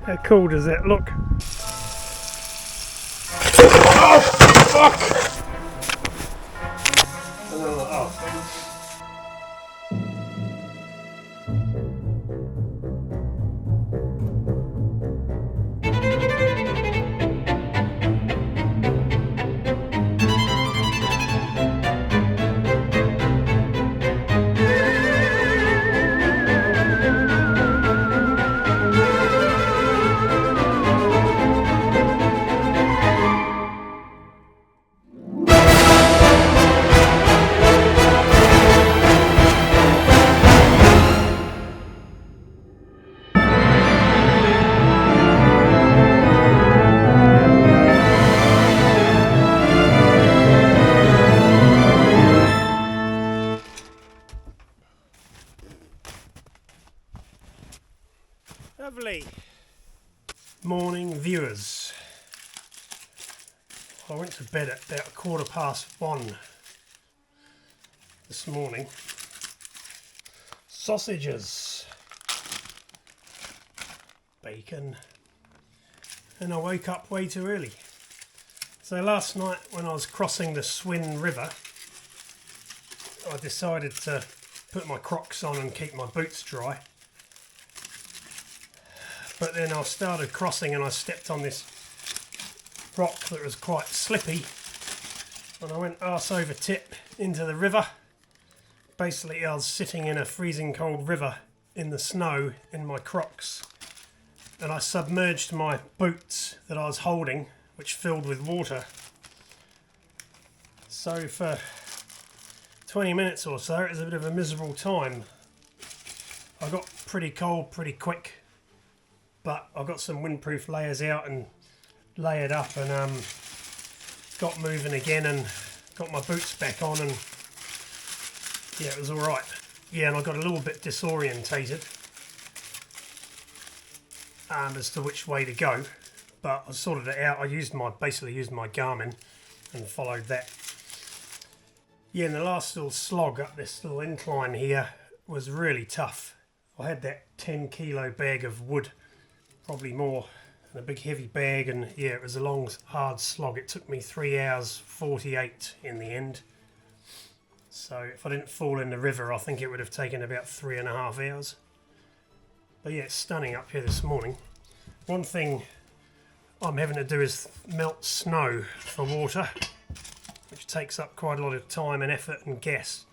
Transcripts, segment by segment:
How cool does that look? Oh, fuck! Lovely. Morning viewers. I went to bed at about 1:15 this morning. Sausages, bacon, and I woke up way too early. So last night when I was crossing the Swin River, I decided to put my Crocs on and keep my boots dry. But then I started crossing and I stepped on this rock that was quite slippy and I went arse over tip into the river. Basically I was sitting in a freezing cold river in the snow in my Crocs and I submerged my boots that I was holding, which filled with water. So for 20 minutes or so it was a bit of a miserable time. I got pretty cold pretty quick. But I got some windproof layers out and layered up and got moving again and got my boots back on, and yeah, it was alright. Yeah, and I got a little bit disorientated as to which way to go, but I sorted it out. I basically used my Garmin and followed that. Yeah, and the last little slog up this little incline here was really tough. I had that 10 kilo bag of wood, probably more, and a big heavy bag, and yeah, it was a long hard slog. It took me 3 hours 48 in the end. So if I didn't fall in the river, I think it would have taken about 3.5 hours. But yeah, it's stunning up here this morning. One thing I'm having to do is melt snow for water, which takes up quite a lot of time and effort and gas.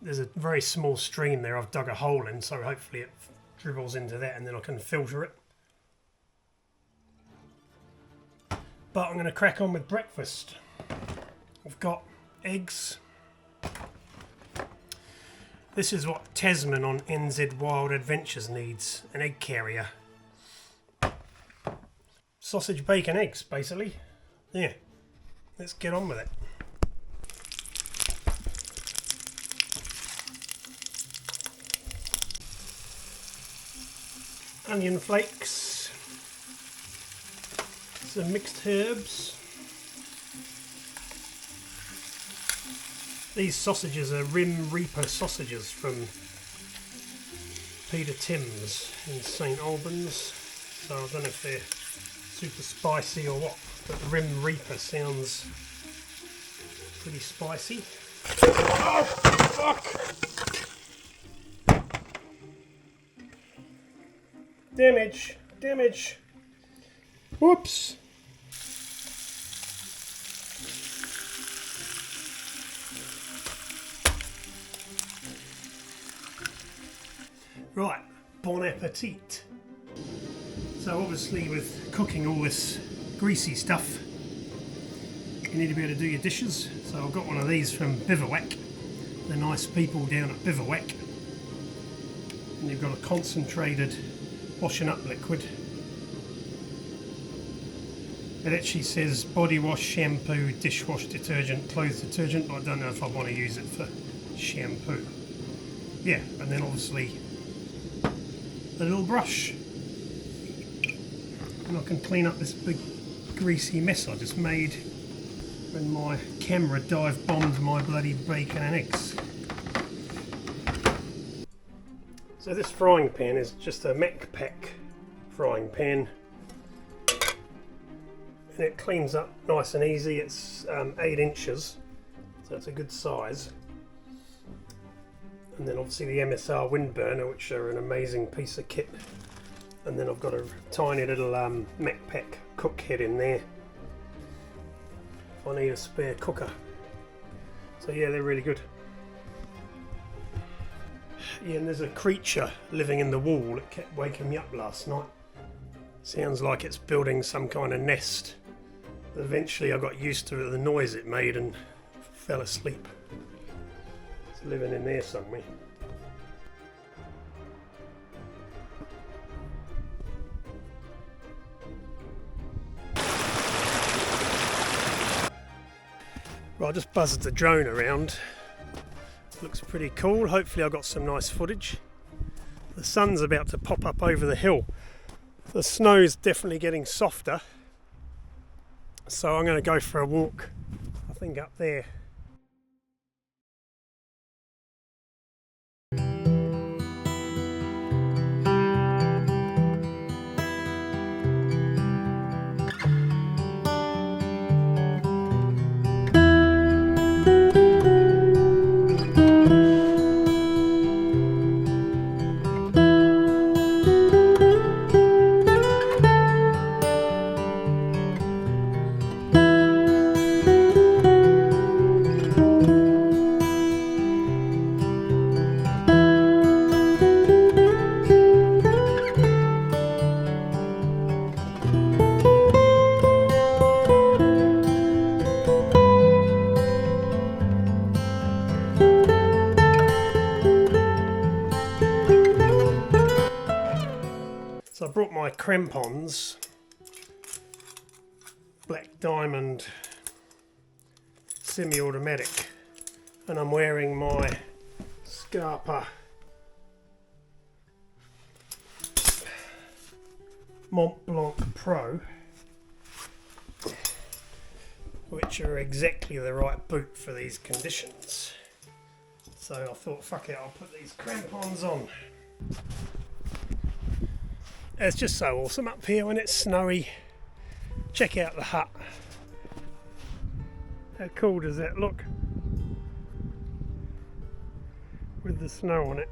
There's a very small stream there I've dug a hole in, so hopefully it dribbles into that and then I can filter it. But I'm going to crack on with breakfast. I've got eggs. This is what Tasman on NZ Wild Adventures needs, an egg carrier. Sausage, bacon, eggs, basically. Yeah, let's get on with it. Onion flakes. Some mixed herbs. These sausages are Rim Reaper sausages from Peter Tim's in St Albans. So I don't know if they're super spicy or what, but Rim Reaper sounds pretty spicy. Oh, fuck! Damage! Damage! Whoops! Right, bon appetit. So obviously with cooking all this greasy stuff, you need to be able to do your dishes. So I've got one of these from Bivouac. They're nice people down at Bivouac. And you've got a concentrated washing up liquid. It actually says body wash, shampoo, dishwash detergent, clothes detergent, but I don't know if I want to use it for shampoo. Yeah, and then obviously a little brush. And I can clean up this big greasy mess I just made when my camera dive bombed my bloody bacon and eggs. So this frying pan is just a MacPack frying pan. and it cleans up nice and easy. It's 8 inches, so it's a good size. And then obviously the MSR wind burner, which are an amazing piece of kit. And then I've got a tiny little MacPac cook head in there if I need a spare cooker. So yeah, they're really good. Yeah, and there's a creature living in the wall that kept waking me up last night. Sounds like it's building some kind of nest. But eventually I got used to the noise it made and fell asleep. It's living in there somewhere. Right, I just buzzed the drone around. Looks pretty cool. Hopefully I got some nice footage. The sun's about to pop up over the hill. The snow's definitely getting softer. So I'm going to go for a walk, I think up there. So I brought my crampons, Black Diamond semi-automatic, and I'm wearing my Scarpa Mont Blanc Pro, which are exactly the right boot for these conditions. So I thought, fuck it, I'll put these crampons on. It's just so awesome up here when it's snowy. Check out the hut. How cool does that look? With the snow on it.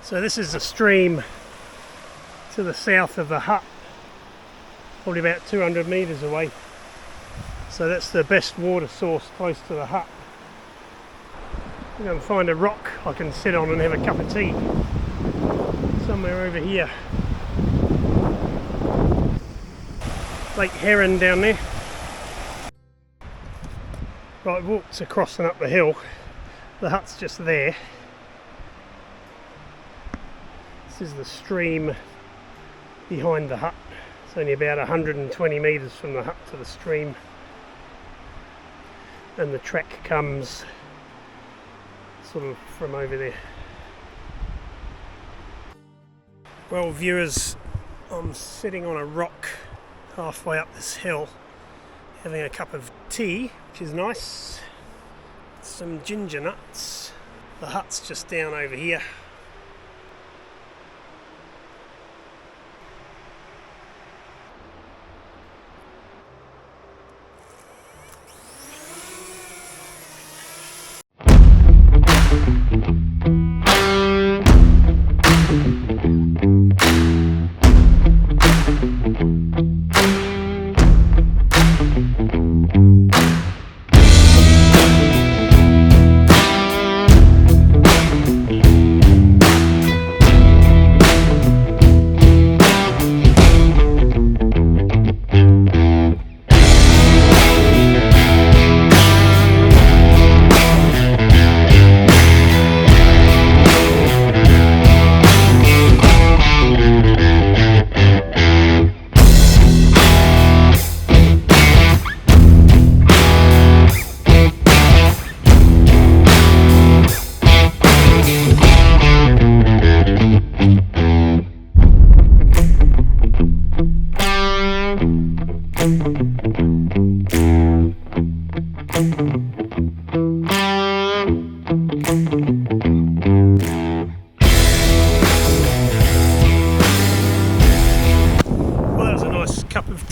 So this is the stream to the south of the hut, probably about 200 metres away. So that's the best water source close to the hut. I'm going to find a rock I can sit on and have a cup of tea. Somewhere over here. Lake Heron down there. Right, walked across and up the hill. The hut's just there. This is the stream behind the hut. It's only about 120 metres from the hut to the stream, and the track comes sort of from over there. Well, viewers, I'm sitting on a rock halfway up this hill having a cup of tea, which is nice. Some ginger nuts. The hut's just down over here.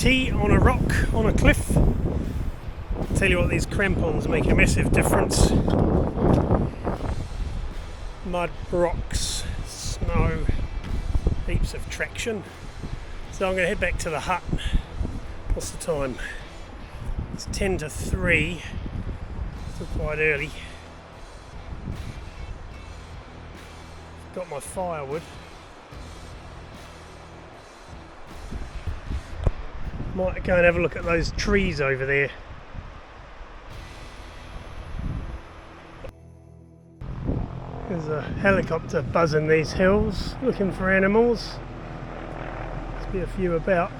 tea on a rock on a cliff. Tell you what, these crampons make a massive difference. Mud, rocks, snow, heaps of traction. So I'm going to head back to the hut. What's the time? It's 10 to 3, still quite early. Got my firewood. Might go and have a look at those trees over there. There's a helicopter buzzing these hills, looking for animals. Must be a few about.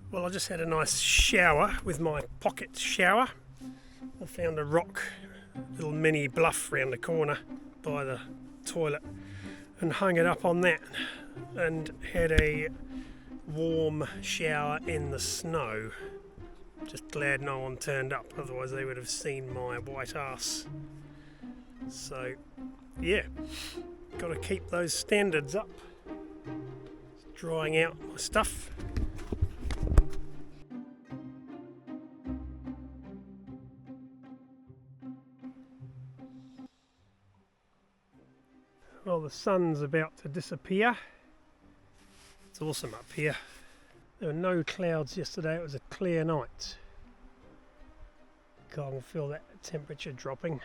Well, I just had a nice shower with my pocket shower. I found a rock, little mini bluff round the corner by the toilet, and hung it up on that, and had a warm shower in the snow. Just glad no one turned up, otherwise they would have seen my white ass. So yeah, got to keep those standards up. Just drying out my stuff. Well, the sun's about to disappear. It's awesome up here. There were no clouds yesterday, it was a clear night. Can't feel that temperature dropping.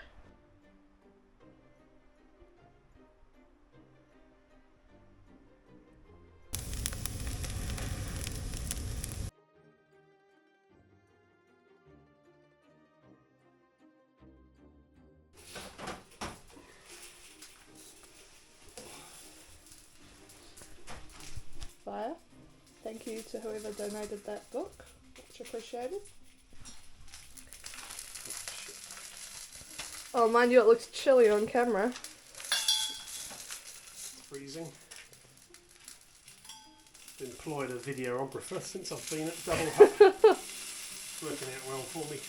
Fire. Thank you to whoever donated that book. Much appreciated. Oh, mind you, it looks chilly on camera. It's freezing. Employed a videographer since I've been at Double Hut. It's working out well for me.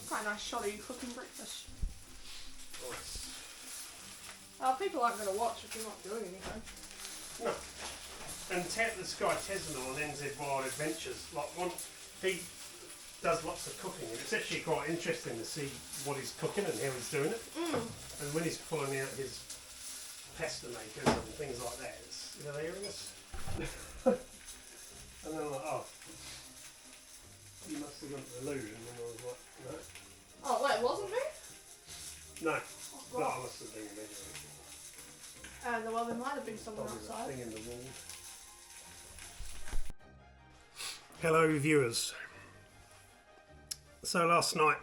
Quite a nice shot of you cooking breakfast. Nice. People aren't going to watch if you're not doing anything. No. And this guy Tesno on NZ Wild Adventures, he does lots of cooking, and it's actually quite interesting to see what he's cooking and how he's doing it. And when he's pulling out his pasta makers and things like that, it's hilarious. And then I'm like, oh, you must have got the illusion. And I was like, no. Oh, wait, it wasn't me? No. Oh, No, I must have been imagining. Well, there might have been someone outside. Thing in the wall. Hello viewers. So last night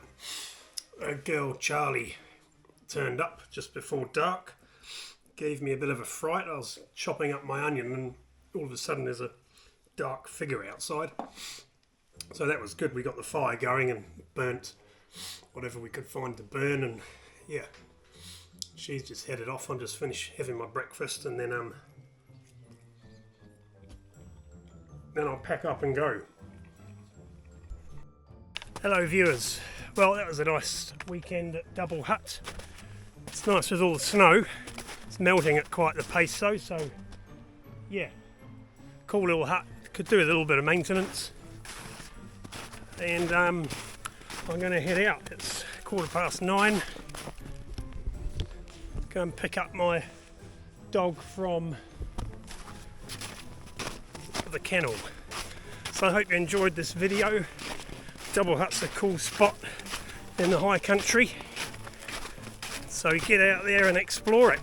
a girl Charlie turned up just before dark, gave me a bit of a fright. I was chopping up my onion and all of a sudden there's a dark figure outside. So that was good. We got the fire going and burnt whatever we could find to burn, and yeah, she's just headed off. I'm just finished having my breakfast and then I'll pack up and go. Hello viewers. Well, that was a nice weekend at Double Hut. It's nice with all the snow. It's melting at quite the pace though, so yeah, cool little hut. Could do with a little bit of maintenance. And I'm going to head out. It's 9:15. Go and pick up my dog from the kennel. So I hope you enjoyed this video. Double Hut's a cool spot in the high country, so get out there and explore it.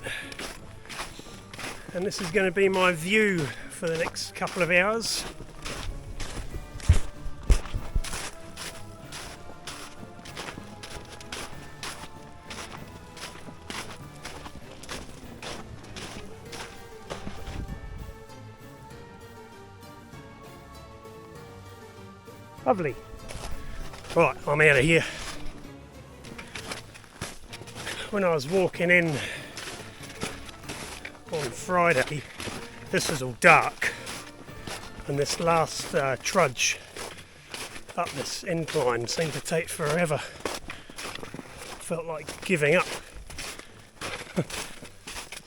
And this is going to be my view for the next couple of hours. Lovely. Right, I'm out of here. When I was walking in on Friday, this was all dark, and this last trudge up this incline seemed to take forever. felt like giving up.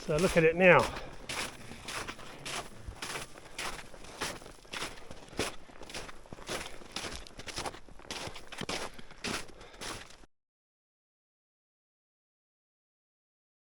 So look at it now.